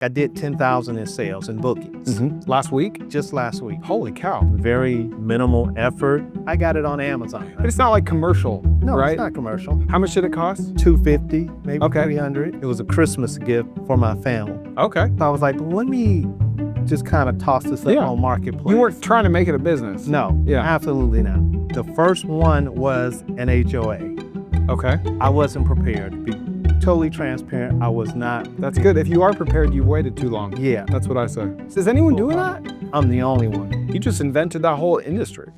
I did 10,000 in sales and bookings Last week? just last week. Holy cow. Very minimal effort. I got it on Amazon. But it's not like commercial, No, right? it's not commercial. How much did it cost? $250, maybe Okay. $300. It was a Christmas gift for my family. Okay. So I was like, well, let me just kind of toss this up Yeah. on Marketplace. You weren't trying to make it a business. No, Yeah. absolutely not. The first one was an HOA. Okay. I wasn't prepared. To be totally transparent, I was not. That's good. If you are prepared, you've waited too long. Yeah, That's what I say. Is anyone doing that? I'm the only one. You just invented that whole industry.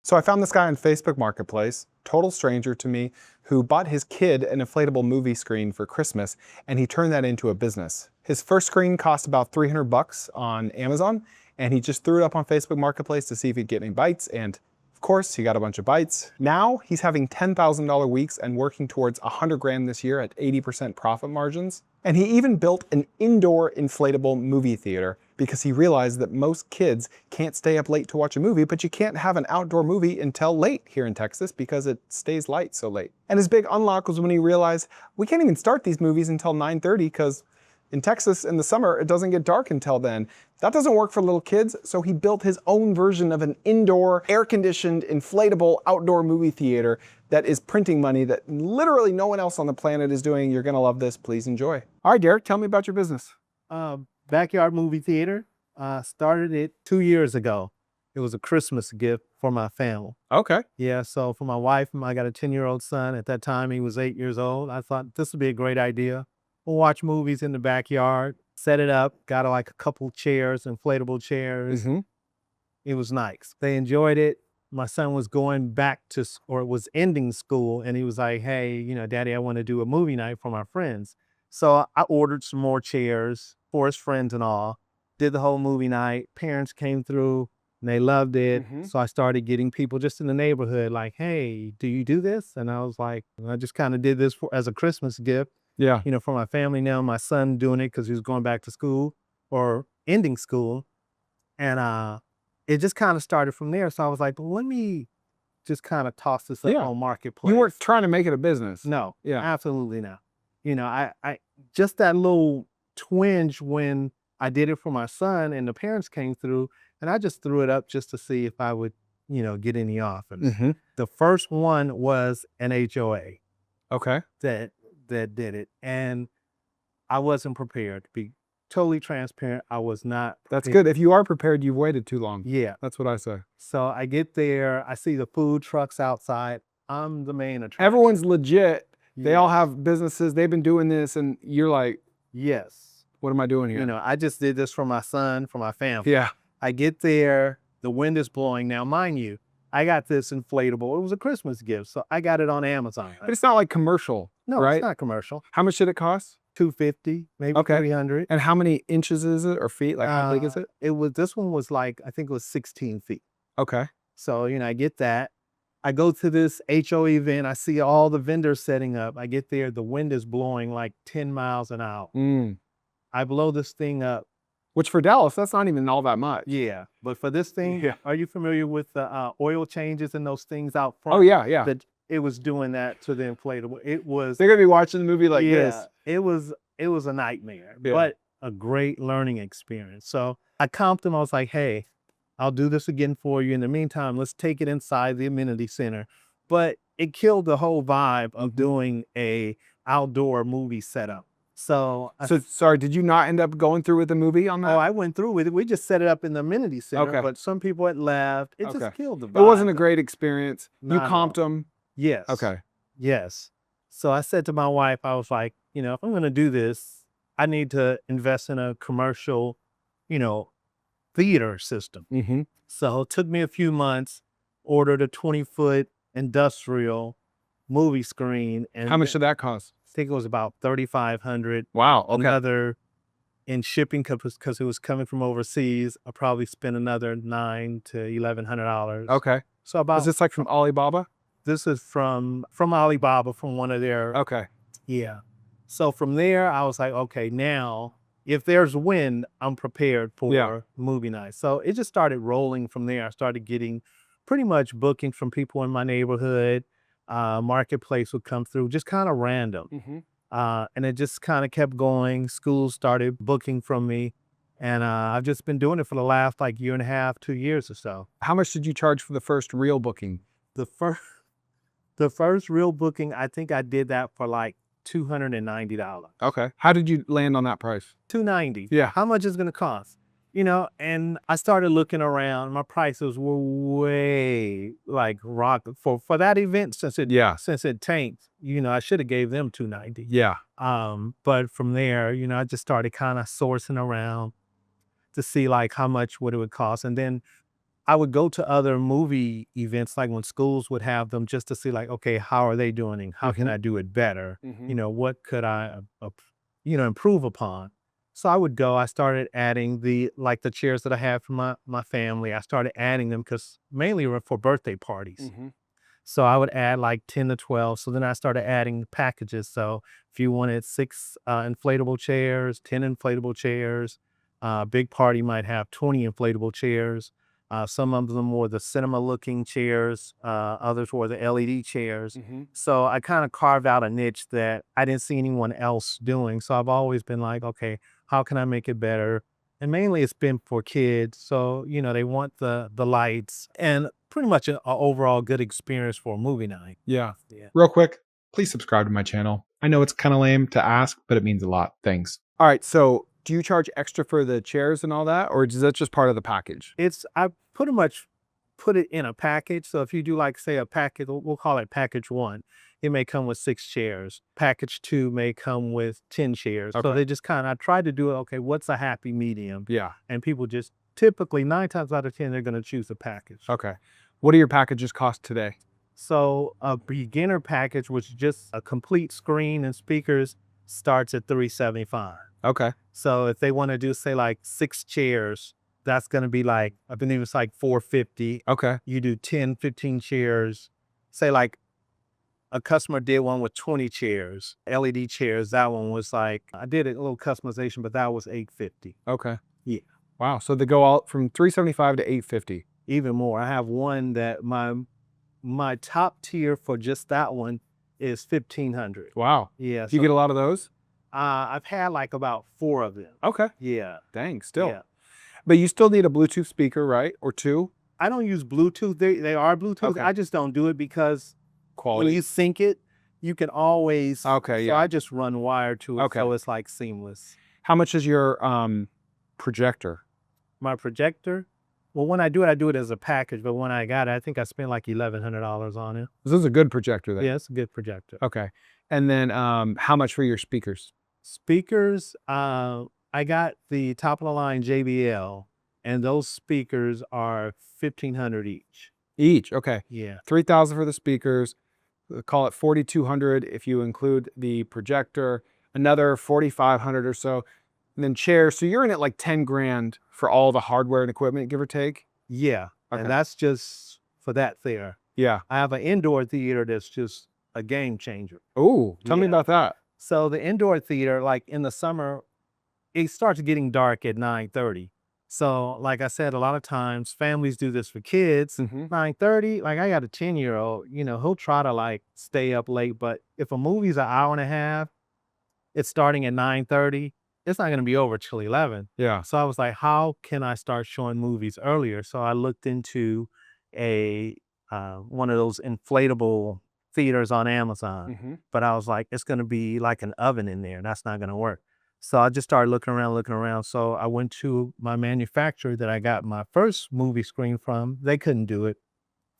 So I found this guy on Facebook Marketplace, total stranger to me, who bought his kid an inflatable movie screen for Christmas, and he turned that into a business. His first screen cost about $300 on Amazon, and he just threw it up on Facebook Marketplace to see if he'd get any bites, and of course, he got a bunch of bites. Now he's having $10,000 weeks and working towards 100 grand this year at 80% profit margins. And he even built an indoor inflatable movie theater because he realized that most kids can't stay up late to watch a movie, but you can't have an outdoor movie until late here in Texas because it stays light so late. And his big unlock was when he realized we can't even start these movies until 9:30 because in Texas in the summer, it doesn't get dark until then. That doesn't work for little kids, so he built his own version of an indoor, air-conditioned, inflatable outdoor movie theater that is printing money that literally no one else on the planet is doing. You're gonna love this, please enjoy. All right, Derek, tell me about your business. Backyard movie theater. Started it 2 years ago. It was a Christmas gift for my family. Okay. Yeah, so for my wife, I got a 10-year-old son. At that time, he was 8 years old. I thought this would be a great idea. We'll watch movies in the backyard, set it up, got like a couple chairs, inflatable chairs. It was nice. They enjoyed it. My son was going back to, or was ending school, and he was like, hey, Daddy, I want to do a movie night for my friends. So I ordered some more chairs for his friends and all, did the whole movie night. Parents came through and they loved it. So I started getting people just in the neighborhood like, hey, do you do this? And I was like, I just kind of did this as a Christmas gift. Yeah. For my family now, my son doing it because he was going back to school or ending school. And it just kind of started from there. So I was like, well, let me just kind of toss this up on Marketplace. You weren't trying to make it a business. No, Yeah. absolutely not. I just that little twinge when I did it for my son and the parents came through and I just threw it up just to see if I would, get any offers. The first one was an HOA. Okay. That did it. And I wasn't prepared. To be totally transparent, I was not. That's good. If you are prepared, you've waited too long. Yeah. That's what I say. So I get there, I see the food trucks outside. I'm the main attraction. Everyone's legit. They Yeah. all have businesses. They've been doing this and you're like, Yes. what am I doing here? I just did this for my son, for my family. Yeah. I get there, the wind is blowing. Now, mind you, I got this inflatable. It was a Christmas gift, so I got it on Amazon. But it's not like commercial. No, right? it's not commercial. How much did it cost? $250, maybe Okay. $300. And how many inches is it or feet? Like how big is it? This one was like, I think it was 16 feet. Okay. So, I get that. I go to this HO event. I see all the vendors setting up. I get there. The wind is blowing like 10 miles an hour. I blow this thing up. Which for Dallas, that's not even all that much. Yeah. But for this thing, Yeah. are you familiar with the oil changes and those things out front? Oh, yeah, yeah. That it was doing that to the inflatable. It was. They're going to be watching the movie like this. It was a nightmare, Yeah. but a great learning experience. So I comped them. I was like, hey, I'll do this again for you. In the meantime, let's take it inside the amenity center. But it killed the whole vibe of doing a outdoor movie setup. So, Sorry, did you not end up going through with the movie on that? I went through with it. We just set it up in the amenity center, Okay. but some people had left. It Okay. just killed the vibe. It wasn't a great experience. You Not at comped them. Yes. Okay. Yes. So I said to my wife, I was like, if I'm going to do this, I need to invest in a commercial, theater system. So it took me a few months, ordered a 20-foot industrial movie screen. And How much did that cost? I think it was about $3,500. Wow. Okay. Another in shipping because it was coming from overseas. I probably spent another $900 to $1,100. Okay. So about Is this like from Alibaba? this is from Alibaba, from one of their. Okay. Yeah. So from there, I was like, okay, now if there's wind, I'm prepared for movie night. So it just started rolling from there. I started getting pretty much bookings from people in my neighborhood. Marketplace would come through, just kind of random. And it just kind of kept going. Schools started booking from me. And I've just been doing it for the last like year and a half, 2 years or so. How much did you charge for the first real booking? The first the first real booking, I think I did that for like $290. Okay. How did you land on that price? $290. Yeah. How much is it gonna cost? And I started looking around. My prices were way like rock for that event since it tanked. I should have gave them $290. Yeah. But from there, I just started kind of sourcing around to see like how much what it would cost, and then I would go to other movie events, like when schools would have them, just to see like, okay, how are they doing and how can I do it better? What could I, improve upon? So I would go. I started adding the chairs that I had for my family. I started adding them because mainly were for birthday parties. So I would add like 10 to 12. So then I started adding packages. So if you wanted 6 inflatable chairs, 10 inflatable chairs, big party might have 20 inflatable chairs. Some of them were the cinema looking chairs. Others were the LED chairs. So I kind of carved out a niche that I didn't see anyone else doing. So I've always been like, okay, how can I make it better? And mainly it's been for kids. So, they want the lights and pretty much an overall good experience for a movie night. Yeah. Yeah. Real quick, please subscribe to my channel. I know it's kind of lame to ask, but it means a lot. Thanks. All right. So do you charge extra for the chairs and all that, or is that just part of the package? I pretty much put it in a package. So if you do like say a package, we'll call it package 1. It may come with 6 chairs. Package 2 may come with 10 chairs. So Okay. they just I tried to do it, okay, what's a happy medium? Yeah. And people just typically 9 times out of 10, they're going to choose a package. Okay. What do your packages cost today? So a beginner package, which is just a complete screen and speakers, starts at $375. Okay. So if they want to do say like 6 chairs, that's going to be like, I believe it's like $450. Okay. You do 10, 15 chairs. Say like a customer did one with 20 chairs, LED chairs. That one was like, I did a little customization, but that was $850. Okay. Yeah. Wow. So they go out from $375 to $850. Even more. I have one that my top tier for just that one is $1,500. Wow. Yeah. Do you get a lot of those? I've had like about 4 of them. Okay. Yeah. Dang, still. Yeah. But you still need a Bluetooth speaker, right? Or 2? I don't use Bluetooth. They are Bluetooth. Okay. I just don't do it because Quality. when you sync it, you can always. Okay, So yeah. I just run wire to it. Okay. So it's like seamless. How much is your projector? My projector, well, when I do it as a package. But when I got it, I think I spent like $1,100 on it. This is a good projector then. Yeah, it's a good projector. Okay. And then how much for your speakers? Speakers, I got the top of the line JBL, and those speakers are $1,500 each. Each. Okay. Yeah. $3,000 for the speakers. Call it $4,200 if you include the projector. Another $4,500 or so. And then chairs. So you're in at like 10 grand for all the hardware and equipment, give or take. Yeah. Okay. And that's just for that theater. Yeah. I have an indoor theater that's just a game changer. Oh, tell me Yeah. about that. So the indoor theater, like in the summer, it starts getting dark at 9:30. So like I said, a lot of times families do this for kids. 9:30, like I got a 10-year-old, he'll try to like stay up late. But if a movie's an hour and a half, it's starting at 9:30, it's not going to be over till 11. Yeah. So I was like, how can I start showing movies earlier? So I looked into one of those inflatable theaters on Amazon. But I was like, it's going to be like an oven in there. That's not going to work. So I just started looking around. So I went to my manufacturer that I got my first movie screen from. They couldn't do it.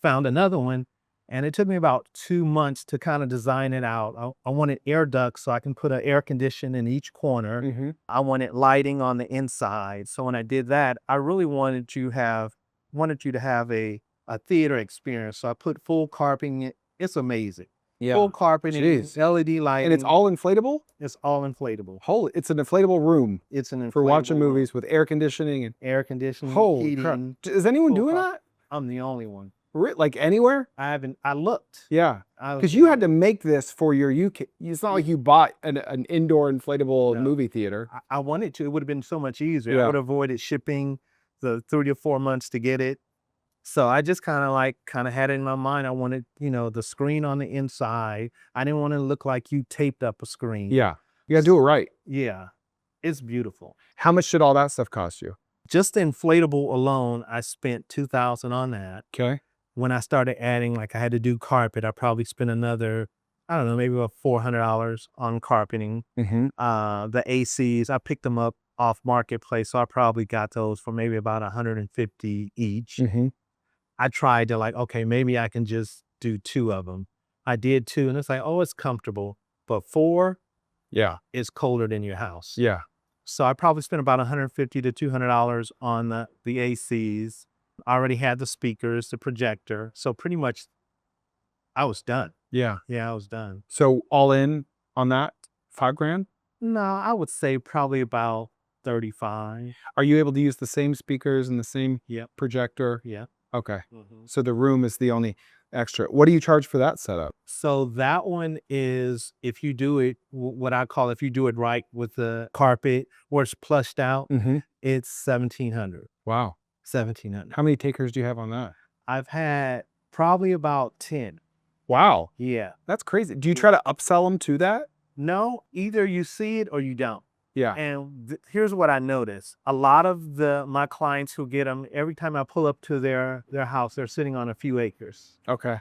Found another one. And it took me about 2 months to kind of design it out. I wanted air ducts so I can put an air conditioner in each corner. I wanted lighting on the inside. So when I did that, I really wanted you to have a theater experience. So I put full carpeting in. It's amazing. Yeah. Full carpeting, Jeez. LED lighting. And it's all inflatable? It's all inflatable. Holy, it's an inflatable room It's an inflatable for watching room. movies with air conditioning and Air conditioning, holy crap. heating. Is anyone full doing car- that? I'm the only one. Like anywhere? I looked. Yeah. I was- Because you had to make this for your UK. It's not like you bought an indoor inflatable No. movie theater. I wanted to. It would have been so much easier. Yeah. I would have avoided shipping the 3 to 4 months to get it. So I just kind of had it in my mind. I wanted, the screen on the inside. I didn't want to look like you taped up a screen. Yeah. You gotta do it right. Yeah. It's beautiful. How much did all that stuff cost you? Just the inflatable alone, I spent $2,000 on that. Okay. When I started adding, like I had to do carpet, I probably spent another, I don't know, maybe about $400 on carpeting. Mm-hmm. The ACs, I picked them up off Marketplace, so I probably got those for maybe about 150 each. Mm-hmm. I tried to okay, maybe I can just do 2 of them. I did 2, and it's like, oh, it's comfortable, but 4 Yeah. is colder than your house. Yeah. So I probably spent about $150 to $200 on the ACs. I already had the speakers, the projector, so pretty much I was done. Yeah. Yeah, I was done. So all in on that, $5,000? No, I would say probably about 35. Are you able to use the same speakers and the same Yep. projector? Yeah. Okay. Mhm. So the room is the only extra. What do you charge for that setup? So that one is, if you do it, what I call, if you do it right with the carpet where it's plushed out, Mm-hmm. it's 1,700. Wow. 1,700. How many takers do you have on that? I've had probably about 10. Wow. Yeah. That's crazy. Do you try to upsell them to that? No, either you see it or you don't. Yeah. And here's what I noticed. A lot of my clients who get them, every time I pull up to their house, they're sitting on a few acres. Okay.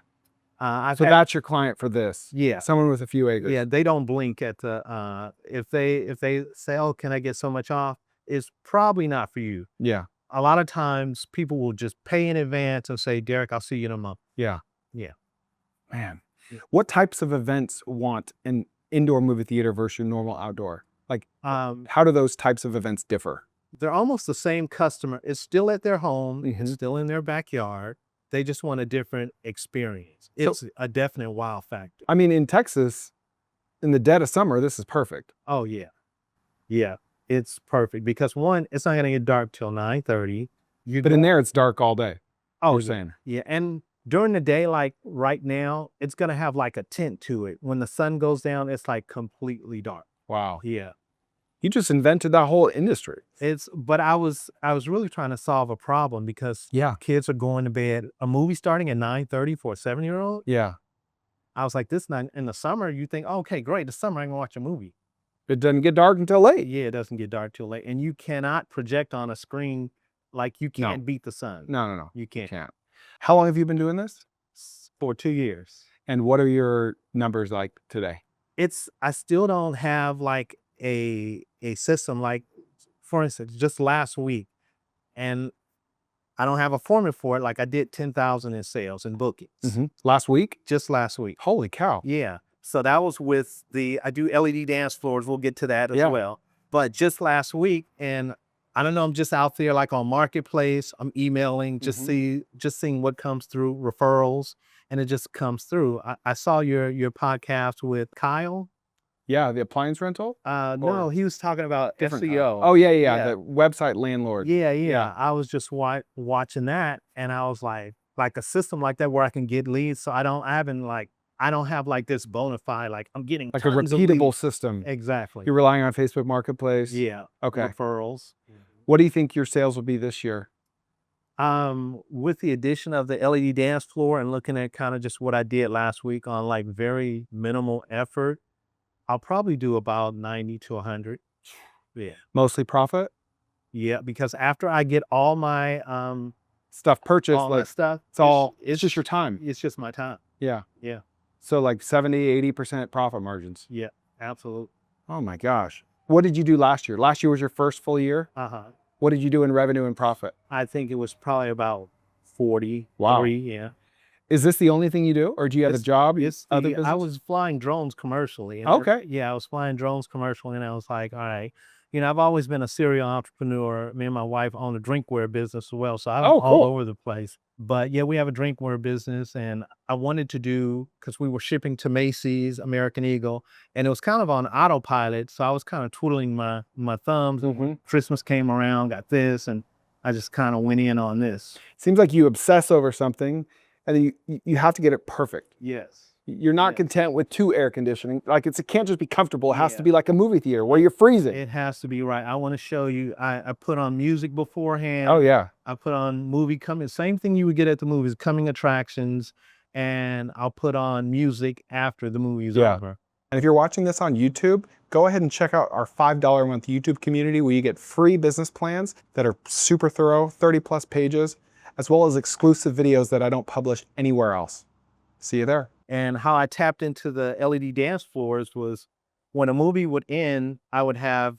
I've So had, that's your client for this. yeah. Someone with a few acres. Yeah, they don't blink at the if they say, "Oh, can I get so much off?" It's probably not for you. Yeah. A lot of times people will just pay in advance and say, "Derek, I'll see you in a month." Yeah. Yeah. Man. Yeah. What types of events want an indoor movie theater versus your normal outdoor? Like, how do those types of events differ? They're almost the same customer. It's still at their home. Mhm. It's still in their backyard. They just want a different experience. It's a definite wow factor. I mean, in Texas, in the dead of summer, this is perfect. Oh yeah. Yeah. It's perfect because one, it's not gonna get dark till 9:30. But in there, it's dark all day. Oh, You're yeah. saying. Yeah. And during the day, like right now, it's gonna have like a tint to it. When the sun goes down, it's like completely dark. Wow. Yeah. You just invented that whole industry. But I was really trying to solve a problem because Yeah. kids are going to bed. A movie starting at 9:30 for a 7-year-old. Yeah. I was like, this not in the summer. You think, oh, okay, great. The summer I can watch a movie. It doesn't get dark until late. Yeah, it doesn't get dark till late, and you cannot project on a screen like you No. can't beat the sun. No. You You can't. can't. How long have you been doing this? For 2 years. And what are your numbers like today? I still don't have like a system. Like, for instance, just last week, and I don't have a formula for it. Like I did 10,000 in sales and bookings Last week? just last week. Holy cow. Yeah. So that was with I do LED dance floors. We'll get to that as Yeah. well. But just last week, and I don't know, I'm just out there like on Marketplace. I'm emailing, just seeing what comes through, referrals, and it just comes through. I saw your podcast with Kyle. Yeah, the appliance rental? No, he was talking about Different kind. SEO. Oh, yeah, Yeah. the website landlord. Yeah. I was just watching that, and I was like a system like that where I can get leads. So I don't have like this bona fide, like I'm getting Like a tons of repeatable leads. system. Exactly. You're relying on Facebook Marketplace? Yeah. Okay. Referrals. What do you think your sales will be this year? With the addition of the LED dance floor and looking at kind of just what I did last week on like very minimal effort, I'll probably do about 90 to 100. Yeah. Mostly profit? Yeah. Because after I get all my, Stuff purchased, all my like, stuff, it's just your time. it's just my time. Yeah. Yeah. So like 70-80% profit margins. Yeah. Absolutely. Oh my gosh. What did you do last year? Last year was your first full year? Uh-huh. What did you do in revenue and profit? I think it was probably about 40. Wow. 40, yeah. Is this the only thing you do? Or do you have a job? Other I business? was flying drones commercially. And Okay. Yeah, I was flying drones commercially, and I was like, all right. I've always been a serial entrepreneur. Me and my wife own a drinkware business as well, so I'm Oh, all cool. over the place. But yeah, we have a drinkware business, and I wanted to do, because we were shipping to Macy's, American Eagle, and it was kind of on autopilot. So I was kind of twiddling my thumbs. Mhm. Christmas came around, got this, and I just kind of went in on this. Seems like you obsess over something and then you have to get it perfect. Yes. You're not Yeah. content with 2 air conditioning. Like it can't just be comfortable. It has Yeah. to be like a movie theater where you're freezing. It has to be right. I want to show you. I put on music beforehand. Oh yeah. I put on movie coming, same thing you would get at the movies, coming attractions, and I'll put on music after the movie's Yeah. over. And if you're watching this on YouTube, go ahead and check out our $5 a month YouTube community where you get free business plans that are super thorough, 30+ pages, as well as exclusive videos that I don't publish anywhere else. See you there. And how I tapped into the LED dance floors was when a movie would end, I would have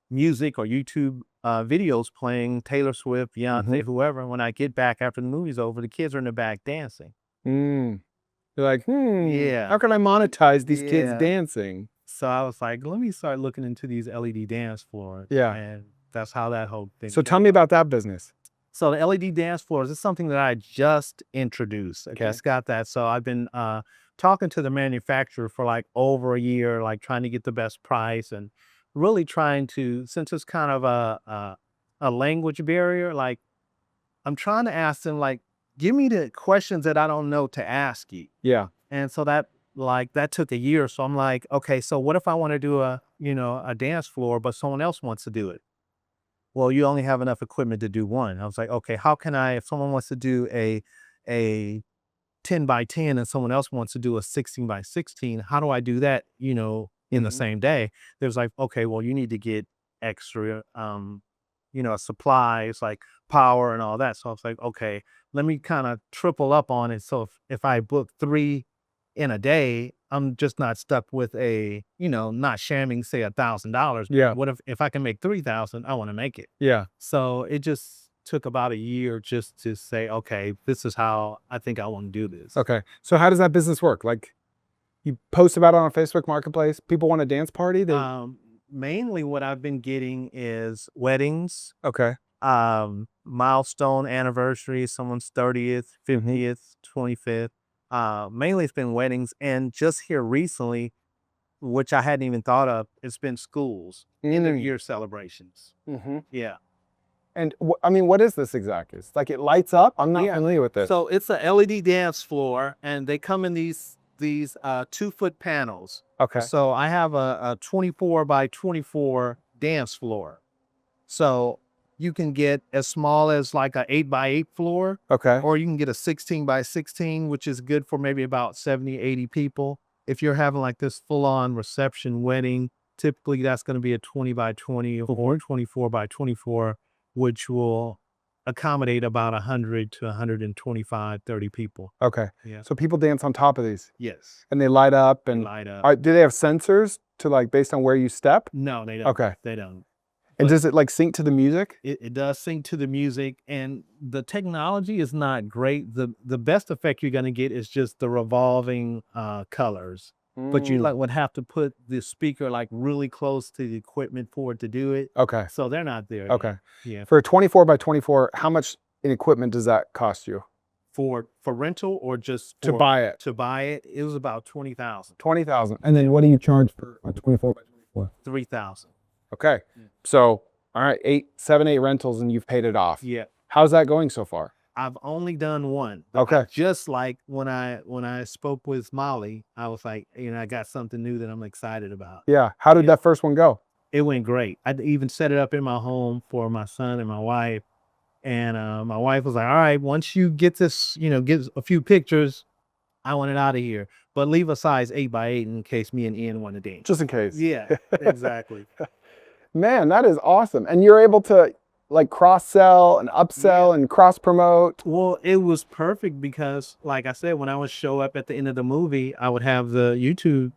music or YouTube videos playing, Taylor Swift, Beyonce, whoever. When I get back after the movie's over, the kids are in the back dancing. You're like, Yeah. how can I monetize these kids Yeah. dancing? So I was like, let me start looking into these LED dance floors. Yeah. And that's how that whole thing. So tell me about that business. So the LED dance floors is something that I just introduced. I Okay. just got that. So I've been talking to the manufacturer for like over a year, like trying to get the best price and really trying to, since it's kind of a language barrier, like I'm trying to ask them, like, give me the questions that I don't know to ask you. Yeah. And so that took a year. So I'm like, okay, so what if I want to do a dance floor, but someone else wants to do it? Well, you only have enough equipment to do one. I was like, okay, how can I, if someone wants to do a 10 by 10 and someone else wants to do a 16 by 16, how do I do that, in the same day? There's like, okay, well, you need to get extra, supplies like power and all that. So I was like, okay, let me kind of triple up on it. So if I book 3 in a day, I'm just not stuck with not shamming, say $1,000. Yeah. What if I can make 3,000? I want to make it. Yeah. So it just took about a year just to say, okay, this is how I think I want to do this. Okay. So how does that business work? Like you post about it on Facebook Marketplace, people want a dance party? Mainly what I've been getting is weddings, Okay. milestone anniversaries, someone's 30th, 50th, 25th. Mainly it's been weddings, and just here recently, which I hadn't even thought of, it's been schools, end of year celebrations. Yeah. And what is this exactly? It's like it lights up? I'm not familiar with this. So it's a LED dance floor, and they come in these 2-foot panels. Okay. So I have a 24 by 24 dance floor. So you can get as small as like a 8 by 8 floor. Okay. Or you can get a 16 by 16, which is good for maybe about 70, 80 people. If you're having like this full on reception wedding, typically that's going to be a 20 by 20 or 24 by 24, which will accommodate about 100 to 125, 30 people. Okay. Yeah. So people dance on top of these Yes. and they light up and Light up. do they have sensors to like based on where you step? No, they don't. Okay. They don't. And does it like sync to the music? It does sync to the music, and the technology is not great. The best effect you're going to get is just the revolving colors. But you like would have to put the speaker like really close to the equipment for it to do it. Okay. So they're not there. Okay. Yeah. For a 24 by 24, how much in equipment does that cost you? For rental or just To buy it? To buy it, it was about 20,000. 20,000. And then what do you charge for a 24 by 24? 3,000. Okay. So, all right, 7, 8 rentals and you've paid it off. Yeah. How's that going so far? I've only done one. Okay. Just like when I spoke with Molly, I was like, I got something new that I'm excited about. Yeah. How did that first one go? It went great. I even set it up in my home for my son and my wife. And my wife was like, all right, once you get this, get a few pictures, I want it out of here. But leave a size 8 by 8 in case me and Ian want to dance. Just in case. Yeah, exactly. Man, that is awesome. And you're able to like cross-sell and upsell and cross-promote. Well, it was perfect because, like I said, when I would show up at the end of the movie, I would have the YouTube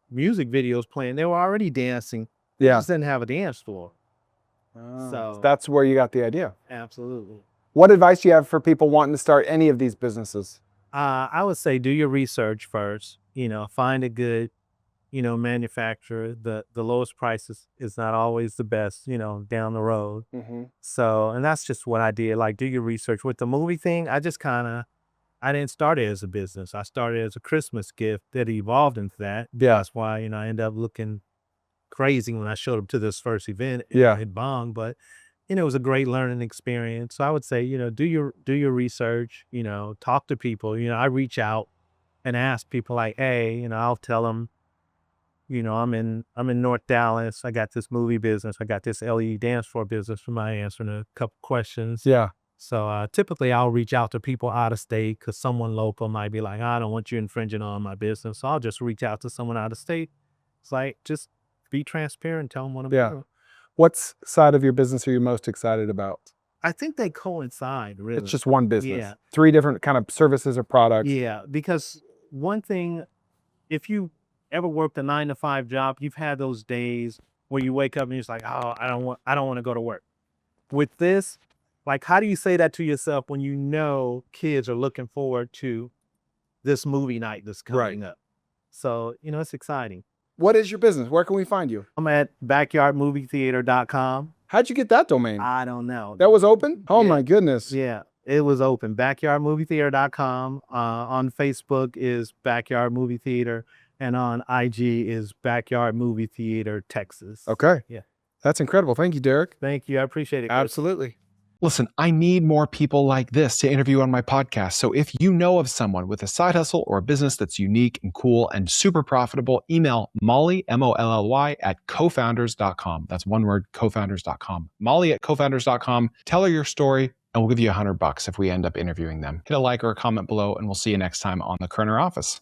music videos playing. They were already dancing. They just didn't have a dance floor. So that's where you got the idea. Absolutely. What advice do you have for people wanting to start any of these businesses? I would say do your research first. Find a good manufacturer. The lowest price is not always the best, down the road. So, and that's just what I did. Like, do your research. With the movie thing, I didn't start it as a business. I started as a Christmas gift that evolved into that. Yeah. That's why, I ended up looking crazy when I showed up to this first event. It bombed, but it was a great learning experience. So I would say, do your research, talk to people. I reach out and ask people like, hey, I'll tell them, I'm in North Dallas. I got this movie business. I got this LED dance floor business. From my answering a couple questions. Yeah. So typically I'll reach out to people out of state because someone local might be like, I don't want you infringing on my business. So I'll just reach out to someone out of state. It's like, just be transparent, tell them what I'm doing. What side of your business are you most excited about? I think they coincide, really. It's just one business. Yeah. 3 different kind of services or products. Yeah, because one thing, if you ever worked a 9-to-5 job, you've had those days where you wake up and you're just like, oh, I don't want to go to work. With this, like, how do you say that to yourself when you know kids are looking forward to this movie night that's coming up? So, it's exciting. What is your business? Where can we find you? I'm at backyardmovietheater.com. How'd you get that domain? I don't know. That was open? Oh Yeah. my goodness. Yeah, it was open. Backyardmovietheater.com. On Facebook is Backyard Movie Theater, and on IG is Backyard Movie Theater Texas. Okay. Yeah. That's incredible. Thank you, Derek. Thank you. I appreciate it, Chris. Absolutely. Listen, I need more people like this to interview on my podcast. So if you know of someone with a side hustle or a business that's unique and cool and super profitable, email Molly, Molly, at cofounders.com. That's one word, cofounders.com. Molly at cofounders.com. Tell her your story and we'll give you $100 if we end up interviewing them. Hit a like or a comment below and we'll see you next time on the Koerner office.